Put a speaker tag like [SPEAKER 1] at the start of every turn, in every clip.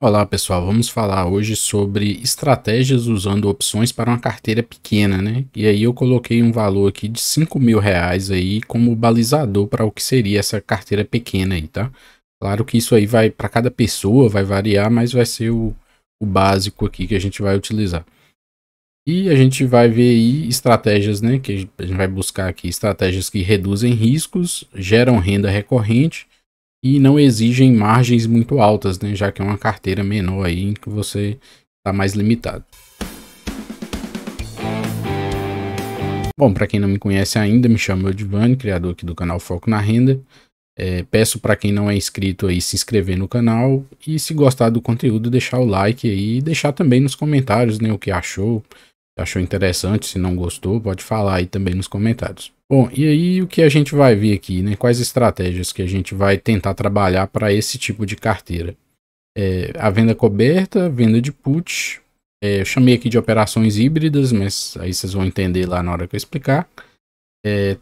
[SPEAKER 1] Olá pessoal, vamos falar hoje sobre estratégias usando opções para uma carteira pequena, né? E aí eu coloquei um valor aqui de R$ 5.000 aí como balizador para o que seria essa carteira pequena aí, tá? Claro que isso aí vai para cada pessoa, vai variar, mas vai ser o básico aqui que a gente vai utilizar. E a gente vai ver aí estratégias, né? Que a gente vai buscar aqui estratégias que reduzem riscos, geram renda recorrente e não exigem margens muito altas, né? Já que é uma carteira menor aí em que você está mais limitado. Bom, para quem não me conhece ainda, me chamo Edvani, criador aqui do canal Foco na Renda. Peço para quem não é inscrito aí se inscrever no canal e se gostar do conteúdo deixar o like aí e deixar também nos comentários, né, o que achou, se achou interessante, se não gostou, pode falar aí também nos comentários. Bom, e aí o que a gente vai ver aqui, né? Quais estratégias que a gente vai tentar trabalhar para esse tipo de carteira? A venda coberta, venda de put. Eu chamei aqui de operações híbridas, mas aí vocês vão entender lá na hora que eu explicar.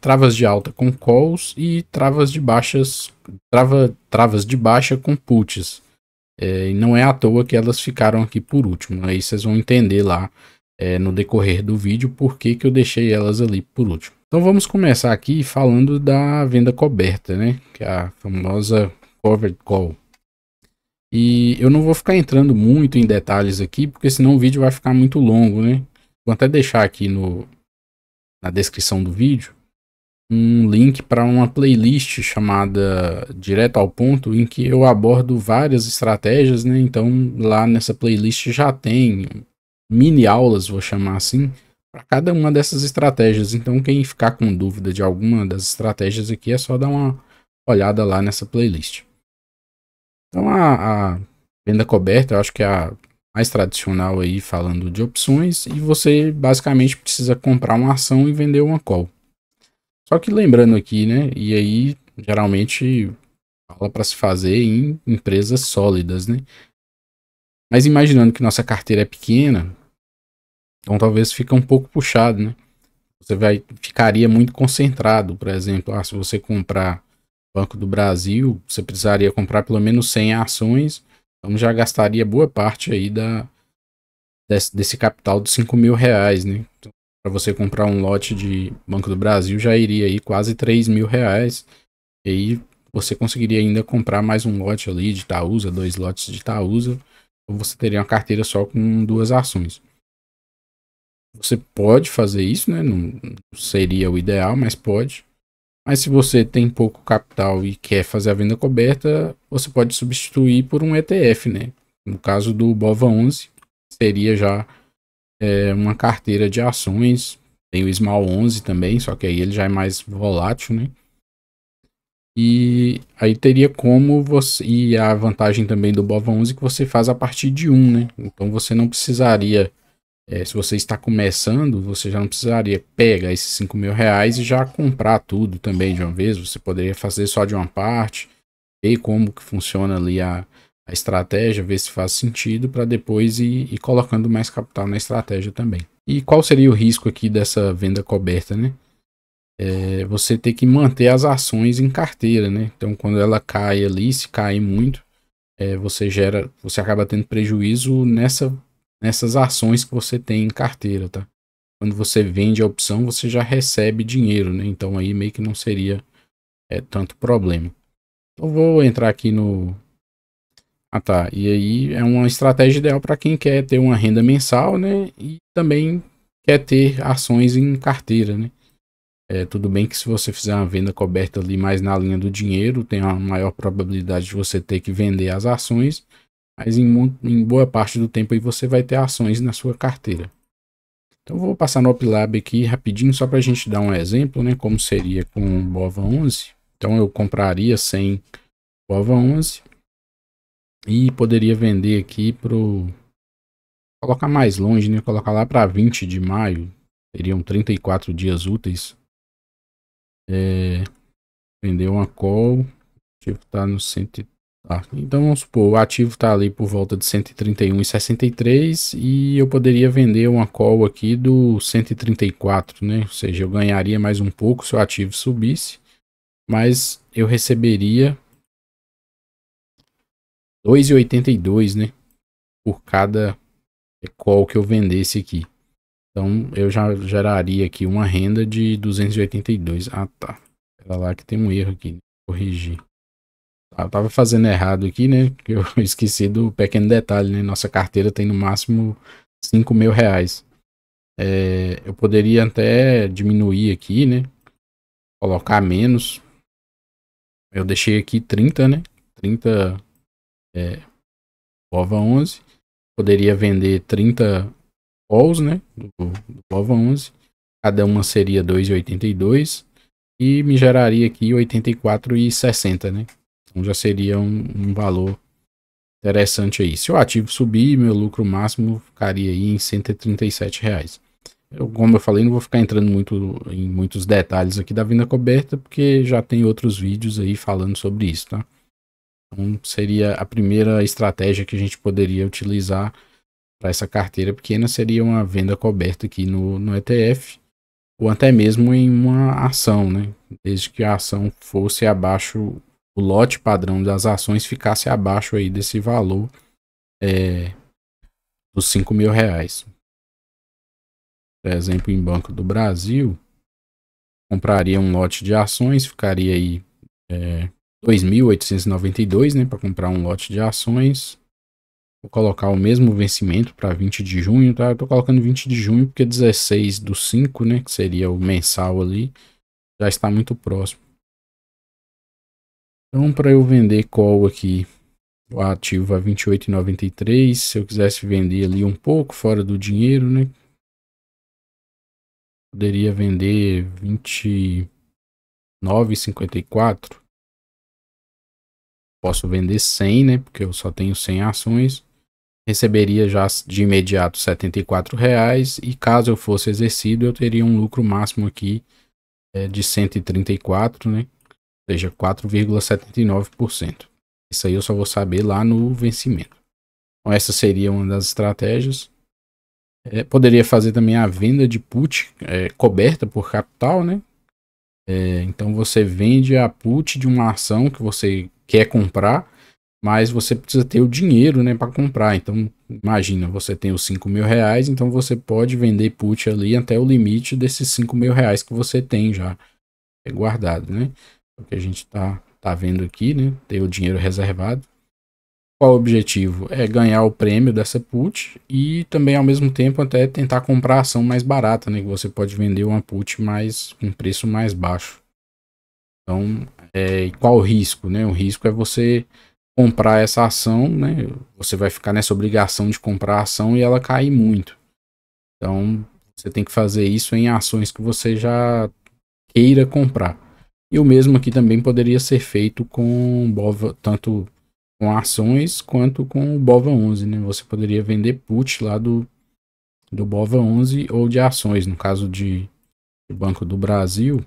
[SPEAKER 1] Travas de alta com calls e travas de baixas, travas de baixa com puts. E não é à toa que elas ficaram aqui por último. Aí vocês vão entender lá no decorrer do vídeo por que eu deixei elas ali por último. Então vamos começar aqui falando da venda coberta, né? Que é a famosa covered call. E eu não vou ficar entrando muito em detalhes aqui, porque senão o vídeo vai ficar muito longo, né? Vou até deixar aqui na descrição do vídeo um link para uma playlist chamada Direto ao Ponto, em que eu abordo várias estratégias, né? Então lá nessa playlist já tem mini aulas, vou chamar assim, para cada uma dessas estratégias. Então quem ficar com dúvida de alguma das estratégias aqui é só dar uma olhada lá nessa playlist. Então a venda coberta eu acho que é a mais tradicional aí falando de opções, e você basicamente precisa comprar uma ação e vender uma call. Só que lembrando aqui, né? E aí geralmente fala para se fazer em empresas sólidas, né? Mas imaginando que nossa carteira é pequena, então talvez fique um pouco puxado, né? Você ficaria muito concentrado, por exemplo, se você comprar Banco do Brasil, você precisaria comprar pelo menos 100 ações, então já gastaria boa parte aí desse capital dos R$ 5.000, né? Então, para você comprar um lote de Banco do Brasil já iria aí quase R$ 3.000, e aí você conseguiria ainda comprar mais um lote ali de Itaúsa, 2 lotes de Itaúsa, ou você teria uma carteira só com 2 ações. Você pode fazer isso, né? Não seria o ideal, mas pode. Mas se você tem pouco capital e quer fazer a venda coberta, você pode substituir por um ETF, né? No caso do BOVA11, seria já uma carteira de ações. Tem o Small 11 também, só que aí ele já é mais volátil, né? E aí teria como você... E a vantagem também do BOVA11 é que você faz a partir de 1, né? Então você não precisaria... se você está começando, você já não precisaria pegar esses R$ 5.000 e já comprar tudo também de uma vez. Você poderia fazer só de uma parte, ver como que funciona ali a estratégia, ver se faz sentido para depois ir colocando mais capital na estratégia também. E qual seria o risco aqui dessa venda coberta, né? Você ter que manter as ações em carteira, né? Então quando ela cai ali, se cair muito, você acaba tendo prejuízo nessas ações que você tem em carteira, tá? Quando você vende a opção, você já recebe dinheiro, né? Então aí meio que não seria tanto problema. Então vou entrar aqui no... Ah tá, e aí é uma estratégia ideal para quem quer ter uma renda mensal, né? E também quer ter ações em carteira, né? Tudo bem que se você fizer uma venda coberta ali mais na linha do dinheiro, tem uma maior probabilidade de você ter que vender as ações, mas em boa parte do tempo aí você vai ter ações na sua carteira. Então eu vou passar no OpLab aqui rapidinho, só para a gente dar um exemplo, né, como seria com o BOVA11. Então eu compraria 100 BOVA11 e poderia vender aqui colocar mais longe, né, colocar lá para 20 de maio, seriam 34 dias úteis. Vender uma call, o ativo está no 100. Então vamos supor, o ativo está ali por volta de 131,63 e eu poderia vender uma call aqui do 134, né? Ou seja, eu ganharia mais um pouco se o ativo subisse, mas eu receberia 2,82, né? por cada call que eu vendesse aqui. Então eu já geraria aqui uma renda de 282. Ah, tá. Era lá que tem um erro aqui. Corrigir. Eu tava fazendo errado aqui, né? Que eu esqueci do pequeno detalhe, né? Nossa carteira tem no máximo 5 mil reais. Eu poderia até diminuir aqui, né? Colocar menos. Eu deixei aqui 30, né? 30 BOVA 11. Poderia vender 30 calls, né? Do BOVA 11. Cada uma seria 2,82 e me geraria aqui 84,60, né? Então já seria um valor interessante aí. Se o ativo subir, meu lucro máximo ficaria aí em R$ 137. Como eu falei, não vou ficar entrando em muitos detalhes aqui da venda coberta, porque já tem outros vídeos aí falando sobre isso, tá? Então seria a primeira estratégia que a gente poderia utilizar para essa carteira pequena, seria uma venda coberta aqui no ETF, ou até mesmo em uma ação, né? Desde que a ação fosse abaixo, o lote padrão das ações ficasse abaixo aí desse valor dos 5 mil reais. Por exemplo, em Banco do Brasil, compraria um lote de ações, ficaria aí 2.892, né, para comprar um lote de ações. Vou colocar o mesmo vencimento para 20 de junho, tá? Eu tô colocando 20 de junho porque 16 do 5, né, que seria o mensal ali, já está muito próximo. Então, para eu vender call aqui, o ativo a 28,93, se eu quisesse vender ali um pouco fora do dinheiro, né, poderia vender 29,54. Posso vender 100, né? Porque eu só tenho 100 ações. Receberia já de imediato R$ 74. E caso eu fosse exercido, eu teria um lucro máximo aqui de 134, né? Ou seja, 4,79%. Isso aí eu só vou saber lá no vencimento. Então essa seria uma das estratégias. Poderia fazer também a venda de put coberta por capital, né? Então você vende a put de uma ação que você quer comprar, mas você precisa ter o dinheiro, né, para comprar. Então imagina, você tem os 5 mil reais, então você pode vender put ali até o limite desses 5 mil reais que você tem já guardado, né? O que a gente tá vendo aqui, né? Ter o dinheiro reservado. Qual o objetivo? É ganhar o prêmio dessa put e também ao mesmo tempo até tentar comprar a ação mais barata, né? Que você pode vender uma put com preço mais baixo. Então, qual o risco, né? O risco é você comprar essa ação, né? Você vai ficar nessa obrigação de comprar a ação e ela cair muito. Então, você tem que fazer isso em ações que você já queira comprar. E o mesmo aqui também poderia ser feito com BOVA, tanto com ações quanto com o BOVA 11, né? Você poderia vender put lá do BOVA 11 ou de ações, no caso de Banco do Brasil,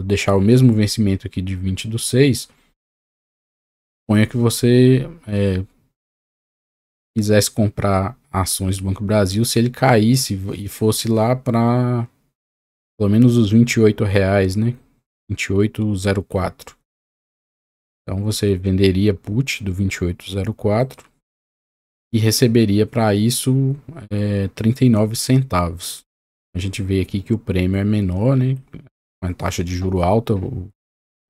[SPEAKER 1] deixar o mesmo vencimento aqui de 20 do 6, ponha que você quisesse comprar ações do Banco do Brasil, se ele caísse e fosse lá para pelo menos os R$ 28, né? 28,04. Então você venderia put do 28,04 e receberia para isso 39 centavos. A gente vê aqui que o prêmio é menor, né? Com a taxa de juro alta,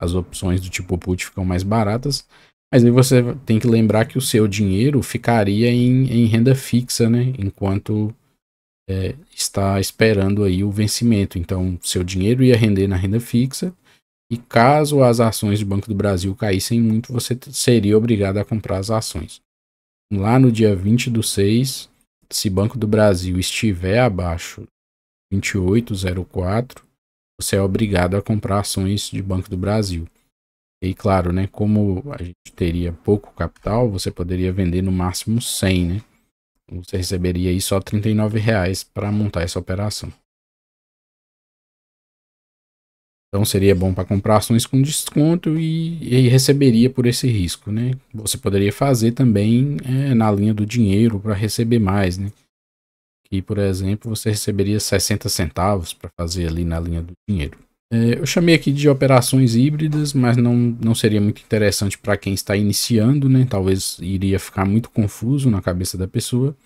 [SPEAKER 1] as opções do tipo put ficam mais baratas. Mas aí você tem que lembrar que o seu dinheiro ficaria em renda fixa, né? Enquanto está esperando aí o vencimento. Então, seu dinheiro ia render na renda fixa. E caso as ações do Banco do Brasil caíssem muito, você seria obrigado a comprar as ações. Lá no dia 20 do 6, se Banco do Brasil estiver abaixo 28,04, você é obrigado a comprar ações de Banco do Brasil. E claro, né, como a gente teria pouco capital, você poderia vender no máximo 100, né? Você receberia aí só R$ 39 para montar essa operação. Então seria bom para comprar ações com desconto e receberia por esse risco, né? Você poderia fazer também na linha do dinheiro para receber mais, né? Que, por exemplo, você receberia 60 centavos para fazer ali na linha do dinheiro. Eu chamei aqui de operações híbridas, mas não seria muito interessante para quem está iniciando, né? Talvez iria ficar muito confuso na cabeça da pessoa.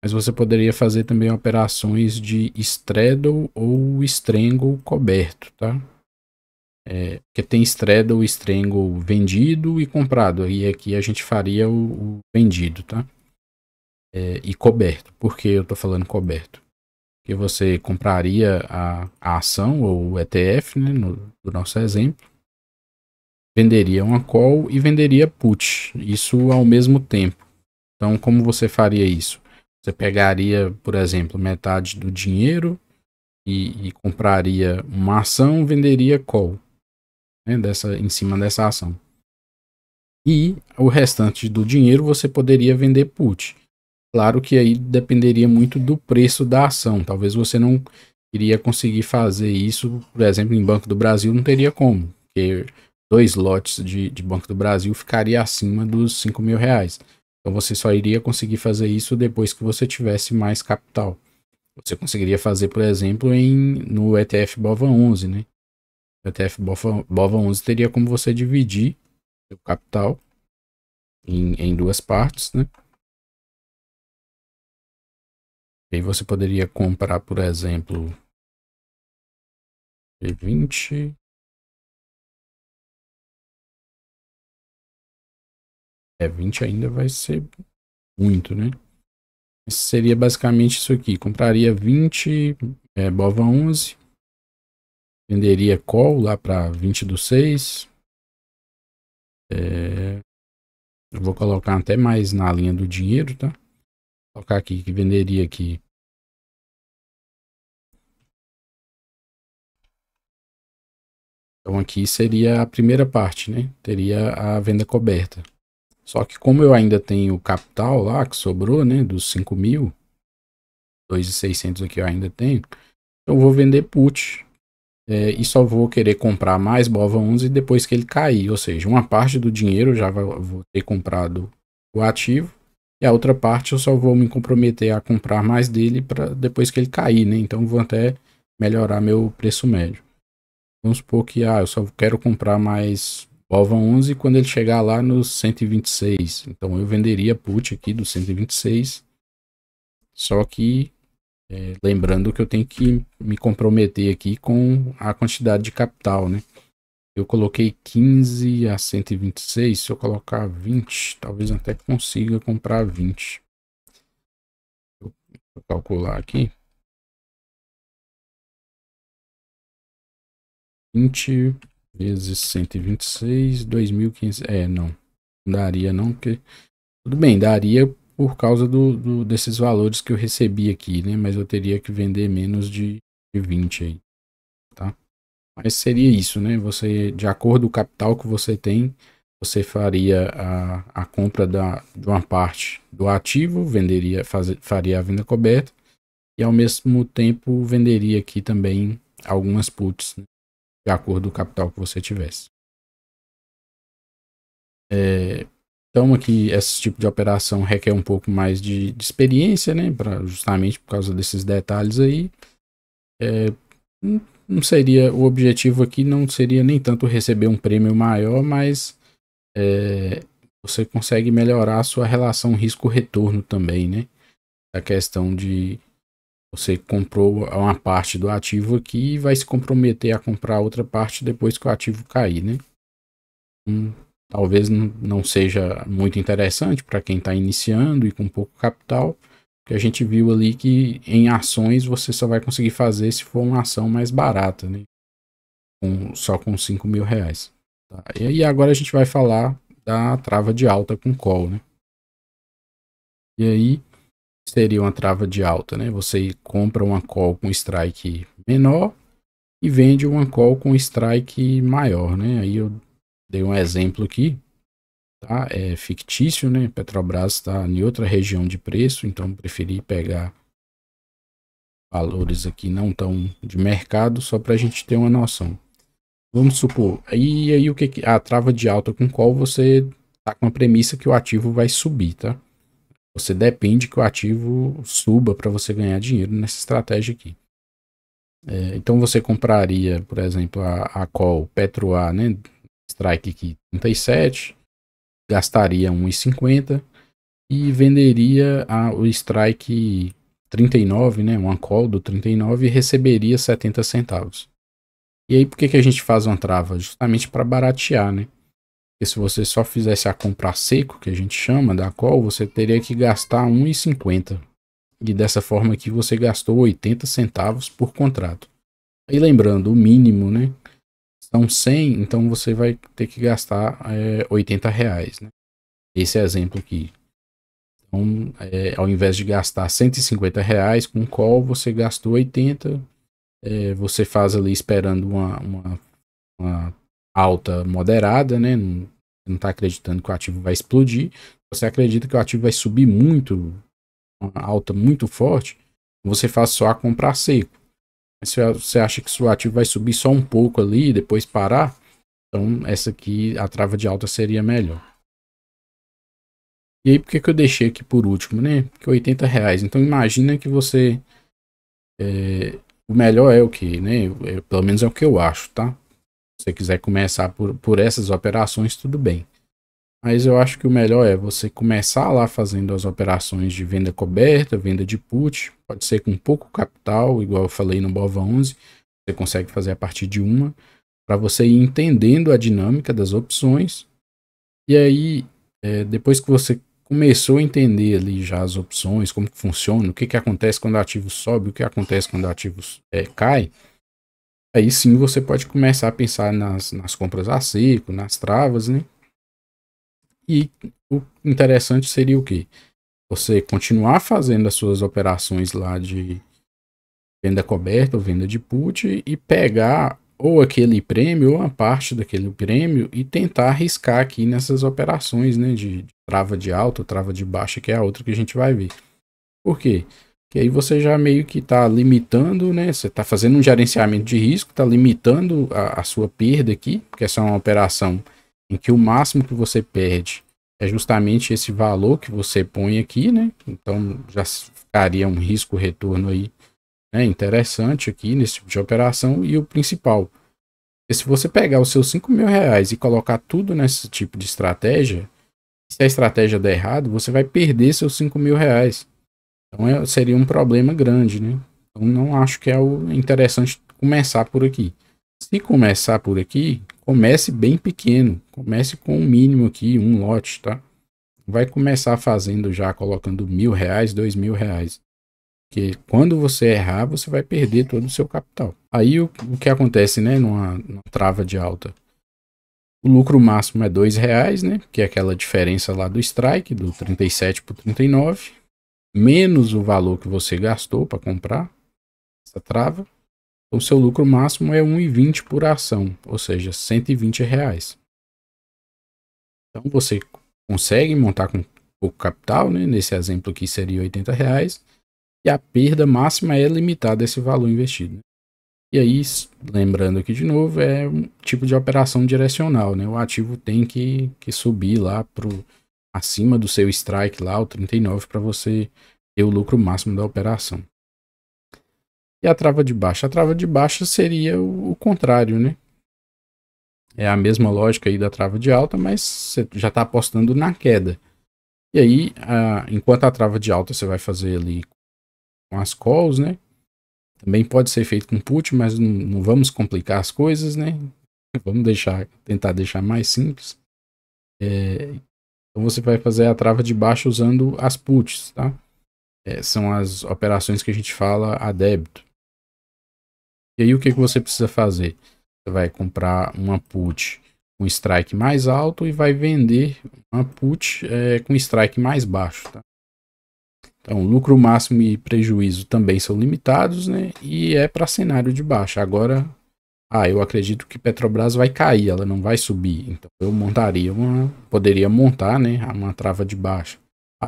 [SPEAKER 1] Mas você poderia fazer também operações de straddle ou strangle coberto, tá? Porque tem straddle e strangle vendido e comprado. E aqui a gente faria o vendido, tá? E coberto. Por que eu tô falando coberto? Porque você compraria a ação ou o ETF, né, do nosso exemplo, venderia uma call e venderia put, isso ao mesmo tempo. Então, como você faria isso? Você pegaria, por exemplo, metade do dinheiro e compraria uma ação, venderia call, né, em cima dessa ação. E o restante do dinheiro você poderia vender put. Claro que aí dependeria muito do preço da ação. Talvez você não iria conseguir fazer isso, por exemplo, em Banco do Brasil não teria como, porque 2 lotes de Banco do Brasil ficaria acima dos R$ 5.000. Então você só iria conseguir fazer isso depois que você tivesse mais capital. Você conseguiria fazer, por exemplo, no ETF BOVA11, né? O ETF BOVA11 teria como você dividir o capital em duas partes, né? E aí você poderia comprar, por exemplo, 20. 20 ainda vai ser muito, né? Seria basicamente isso aqui. Compraria 20 BOVA11, venderia call lá para 20/6. Eu vou colocar até mais na linha do dinheiro, tá? Vou colocar aqui que venderia aqui. Então aqui seria a primeira parte, né? Teria a venda coberta. Só que como eu ainda tenho capital lá que sobrou, né? Dos 5.000, 2.600 aqui eu ainda tenho. Eu vou vender put. E só vou querer comprar mais BOVA11 depois que ele cair. Ou seja, uma parte do dinheiro eu já vou ter comprado o ativo. E a outra parte eu só vou me comprometer a comprar mais dele para depois que ele cair, né? Então vou até melhorar meu preço médio. Vamos supor que eu só quero comprar mais BOVA11 quando ele chegar lá nos 126. Então eu venderia put aqui dos 126. Só que lembrando que eu tenho que me comprometer aqui com a quantidade de capital, né? Eu coloquei 15 a 126. Se eu colocar 20, talvez até consiga comprar 20. Vou calcular aqui. 20 vezes 126, 2.500. Não daria não, porque tudo bem, daria por causa desses valores que eu recebi aqui, né? Mas eu teria que vender menos de 20 aí, tá? Mas seria isso, né? Você, de acordo com o capital que você tem, você faria a compra de uma parte do ativo, faria a venda coberta e ao mesmo tempo venderia aqui também algumas puts, né? De acordo com o capital que você tivesse. Então aqui esse tipo de operação requer um pouco mais de experiência, né? Justamente por causa desses detalhes aí. Não seria, o objetivo aqui não seria nem tanto receber um prêmio maior, mas você consegue melhorar a sua relação risco-retorno também, né? A questão de você comprou uma parte do ativo aqui e vai se comprometer a comprar outra parte depois que o ativo cair, né? Talvez não seja muito interessante para quem está iniciando e com pouco capital, porque a gente viu ali que em ações você só vai conseguir fazer se for uma ação mais barata, né? Só com R$ 5.000. Tá? E aí agora a gente vai falar da trava de alta com call, né? E aí seria uma trava de alta, né? Você compra uma call com strike menor e vende uma call com strike maior, né? Aí eu dei um exemplo aqui, tá? É fictício, né? Petrobras está em outra região de preço, então preferi pegar valores aqui não tão de mercado, só para a gente ter uma noção. Vamos supor, aí o que a trava de alta com qual você tá com a premissa que o ativo vai subir, tá? Você depende que o ativo suba para você ganhar dinheiro nessa estratégia aqui. Então você compraria, por exemplo, a call Petro A, né? Strike aqui 37, gastaria 1,50 e venderia o strike 39, né? Uma call do 39 e receberia 70 centavos. E aí por que a gente faz uma trava? Justamente para baratear, né? Porque se você só fizesse a compra a seco, que a gente chama da call, você teria que gastar 1,50. E dessa forma aqui você gastou 80 centavos por contrato. E lembrando, o mínimo, né? São 100, então você vai ter que gastar R$ 80, né? Esse exemplo aqui. Então, ao invés de gastar R$ 150 com call, você gastou 80. Você faz ali esperando uma alta moderada, né? Não está acreditando que o ativo vai explodir. Você acredita que o ativo vai subir muito, uma alta muito forte, você faz só a compra seco. Se você acha que o ativo vai subir só um pouco ali e depois parar, então essa aqui, a trava de alta seria melhor. E aí, por que eu deixei aqui por último, né? Porque R$ 80. Então imagina que você. O melhor é o que, né? Pelo menos é o que eu acho, tá? Se você quiser começar por essas operações, tudo bem. Mas eu acho que o melhor é você começar lá fazendo as operações de venda coberta, venda de put. Pode ser com pouco capital, igual eu falei no BOVA11. Você consegue fazer a partir de uma, para você ir entendendo a dinâmica das opções. E aí, depois que você começou a entender ali já as opções, como que funciona, o que, que acontece quando o ativo sobe, o que acontece quando o ativo cai, aí sim você pode começar a pensar nas compras a seco, nas travas, né? E o interessante seria o quê? Você continuar fazendo as suas operações lá de venda coberta ou venda de put e pegar ou aquele prêmio ou uma parte daquele prêmio e tentar arriscar aqui nessas operações, né, de trava de alta, trava de baixa, que é a outra que a gente vai ver. Por quê? Porque aí você já meio que está limitando, né, você está fazendo um gerenciamento de risco, está limitando a sua perda aqui, porque essa é uma operação em que o máximo que você perde é justamente esse valor que você põe aqui, né, então já ficaria um risco-retorno aí interessante aqui nesse tipo de operação. E o principal, é se você pegar os seus R$ 5.000 e colocar tudo nesse tipo de estratégia, se a estratégia der errado, você vai perder seus R$ 5.000. Então seria um problema grande, né? Então não acho que é interessante começar por aqui. Se começar por aqui, comece bem pequeno, comece com um mínimo aqui, um lote, tá? Vai começar fazendo já, colocando R$ 1.000, R$ 2.000. Porque quando você errar, você vai perder todo o seu capital. Aí o que acontece, né, numa trava de alta? O lucro máximo é R$ 2, né, que é aquela diferença lá do strike, do 37 para 39, menos o valor que você gastou para comprar essa trava. Então, o seu lucro máximo é 1,20 por ação, ou seja, R$ 120. Então, você consegue montar com pouco capital, né, nesse exemplo aqui seria R$ 80, e a perda máxima é limitada a esse valor investido. E aí, lembrando aqui de novo, é um tipo de operação direcional, né? O ativo tem que subir lá acima do seu strike lá, o 39, para você ter o lucro máximo da operação. E a trava de baixa? A trava de baixa seria o contrário, né? É a mesma lógica aí da trava de alta, mas você já está apostando na queda. E aí, enquanto a trava de alta você vai fazer ali com as calls, né? Também pode ser feito com put, mas não vamos complicar as coisas, né? Vamos tentar deixar mais simples. Então você vai fazer a trava de baixa usando as puts, tá? São as operações que a gente fala a débito. E aí o que você precisa fazer? Você vai comprar uma put com strike mais alto e vai vender uma put com strike mais baixo, tá? Então, lucro máximo e prejuízo também são limitados, né? E é para cenário de baixa. Agora, eu acredito que Petrobras vai cair, ela não vai subir. Então, eu poderia montar, né, uma trava de baixa.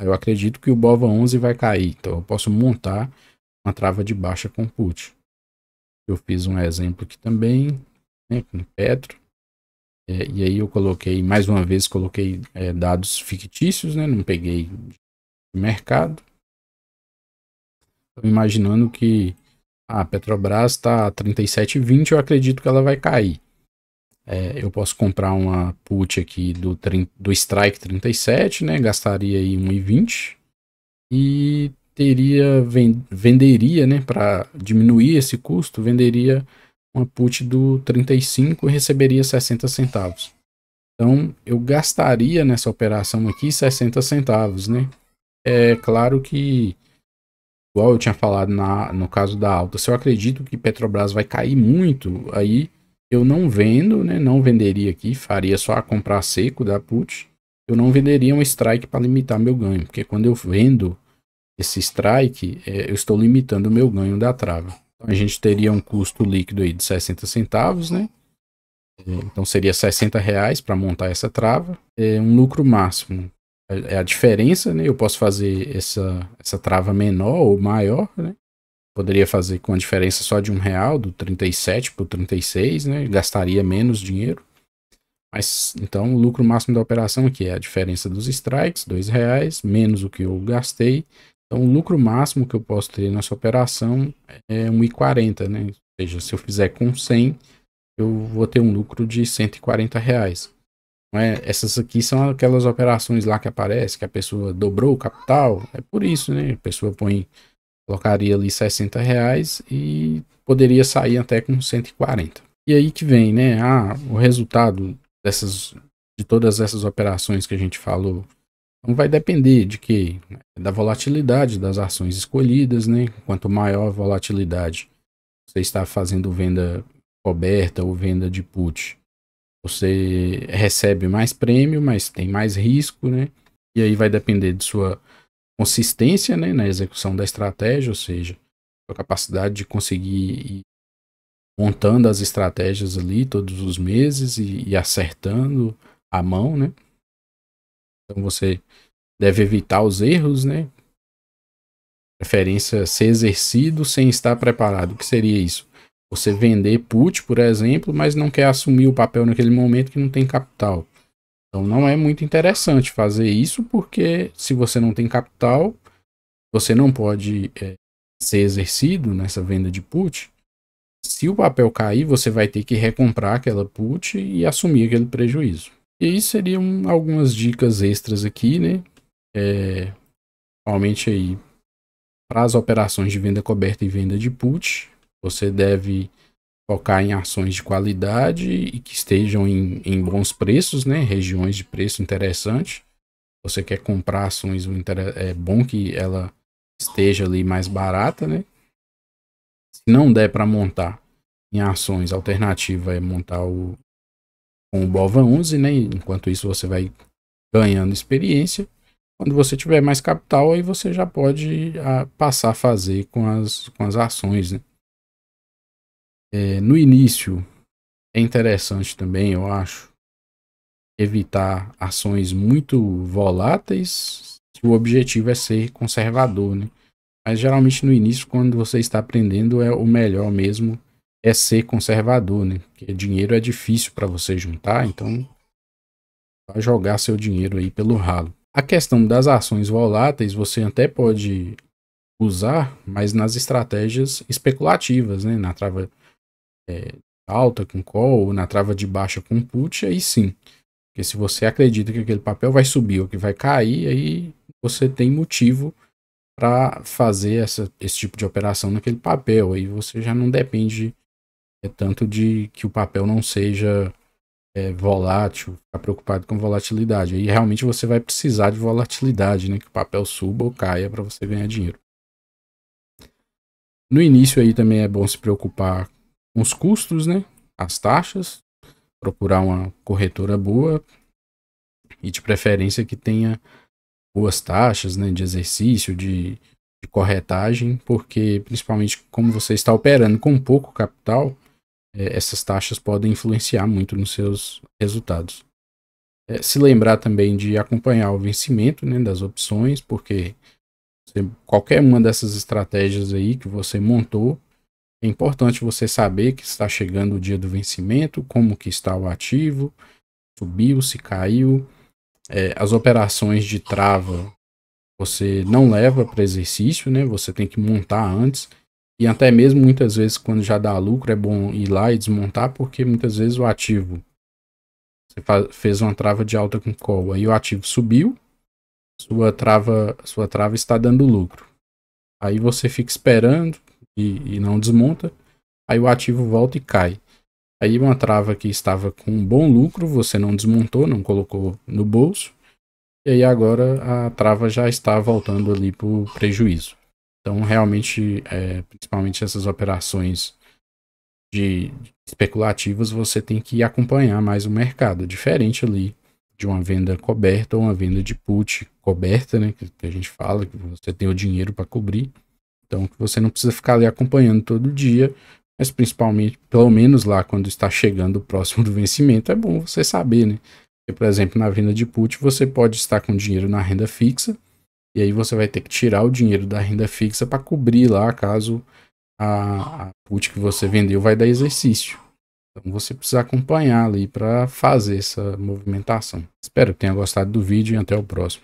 [SPEAKER 1] Eu acredito que o BOVA11 vai cair, então eu posso montar uma trava de baixa com put. Eu fiz um exemplo aqui também, né, com Petro. E aí eu mais uma vez, coloquei dados fictícios, né? Não peguei de mercado. Estou imaginando que A Petrobras está 37,20, eu acredito que ela vai cair. Eu posso comprar uma put aqui do Strike 37, né? Gastaria aí 1,20 e venderia, né? Para diminuir esse custo, venderia uma put do 35 e receberia 60 centavos. Então, eu gastaria nessa operação aqui 60 centavos, né? É claro que, igual eu tinha falado no caso da alta, se eu acredito que Petrobras vai cair muito, aí eu não vendo, né? Não venderia aqui, faria só a comprar seco da put. Eu não venderia um strike para limitar meu ganho, porque quando eu vendo esse strike, eu estou limitando o meu ganho da trava. Então, a gente teria um custo líquido aí de 60 centavos, né? Então seria R$ 60 para montar essa trava. Um lucro máximo é a diferença, né? Eu posso fazer essa trava menor ou maior, né? Poderia fazer com a diferença só de R$ 1, do 37 para o 36, né? Gastaria menos dinheiro. Mas então o lucro máximo da operação aqui é a diferença dos strikes, R$ 2, menos o que eu gastei. Então o lucro máximo que eu posso ter nessa operação é 1,40, né? Ou seja, se eu fizer com 100, eu vou ter um lucro de R$ 140. Não é? Essas aqui são aquelas operações lá que aparece, que a pessoa dobrou o capital. É por isso, né? A pessoa colocaria ali R$ 60 e poderia sair até com 140. E aí que vem, né? O resultado de todas essas operações que a gente falou, não vai depender de quê? Da volatilidade das ações escolhidas, né? Quanto maior a volatilidade, você está fazendo venda coberta ou venda de put, você recebe mais prêmio, mas tem mais risco, né? E aí vai depender de sua consistência, né, na execução da estratégia, ou seja, sua capacidade de conseguir ir montando as estratégias ali todos os meses e acertando a mão, né? Então você deve evitar os erros, né? Preferência ser exercido sem estar preparado. O que seria isso? Você vender put, por exemplo, mas não quer assumir o papel naquele momento que não tem capital. Então não é muito interessante fazer isso, porque se você não tem capital, você não pode ser exercido nessa venda de put. Se o papel cair, você vai ter que recomprar aquela put e assumir aquele prejuízo. E aí seriam algumas dicas extras aqui, né? Principalmente aí para as operações de venda coberta e venda de put, você deve focar em ações de qualidade e que estejam em bons preços, né? Regiões de preço interessante. Você quer comprar ações, é bom que ela esteja ali mais barata, né? Se não der para montar em ações, a alternativa é montar com o BOVA11, né? Enquanto isso você vai ganhando experiência. Quando você tiver mais capital, aí você já pode passar a fazer com as ações, né? No início é interessante também, eu acho, evitar ações muito voláteis, se o objetivo é ser conservador, né? Mas geralmente no início, quando você está aprendendo, o melhor mesmo é ser conservador, né? Porque dinheiro é difícil para você juntar, então vai jogar seu dinheiro aí pelo ralo. A questão das ações voláteis você até pode usar, mas nas estratégias especulativas, né? Na trava alta com call, ou na trava de baixa com put, aí sim. Porque se você acredita que aquele papel vai subir ou que vai cair, aí você tem motivo para fazer esse tipo de operação naquele papel. Aí você já não depende tanto de que o papel não seja volátil, ficar preocupado com volatilidade. Aí realmente você vai precisar de volatilidade, né? Que o papel suba ou caia para você ganhar dinheiro. No início aí também é bom se preocupar com os custos, né? As taxas, procurar uma corretora boa e de preferência que tenha boas taxas, né, de exercício, de corretagem, porque principalmente como você está operando com pouco capital, essas taxas podem influenciar muito nos seus resultados. Se lembrar também de acompanhar o vencimento, né, das opções, porque qualquer uma dessas estratégias aí que você montou, é importante você saber que está chegando o dia do vencimento, como que está o ativo, subiu, se caiu. As operações de trava você não leva para exercício, né? Você tem que montar antes. E até mesmo muitas vezes quando já dá lucro é bom ir lá e desmontar, porque muitas vezes o ativo, você fez uma trava de alta com call, aí o ativo subiu, sua trava está dando lucro. Aí você fica esperando e não desmonta, aí o ativo volta e cai. Aí uma trava que estava com um bom lucro, você não desmontou, não colocou no bolso, e aí agora a trava já está voltando ali para o prejuízo. Então realmente, principalmente essas operações de especulativas, você tem que acompanhar mais o mercado, diferente ali de uma venda coberta ou uma venda de put coberta, né, que a gente fala que você tem o dinheiro para cobrir, então que você não precisa ficar ali acompanhando todo dia, mas principalmente, pelo menos lá quando está chegando próximo do vencimento, é bom você saber, né? Porque, por exemplo, na venda de put você pode estar com dinheiro na renda fixa e aí você vai ter que tirar o dinheiro da renda fixa para cobrir lá caso a put que você vendeu vai dar exercício. Então você precisa acompanhar ali para fazer essa movimentação. Espero que tenha gostado do vídeo e até o próximo.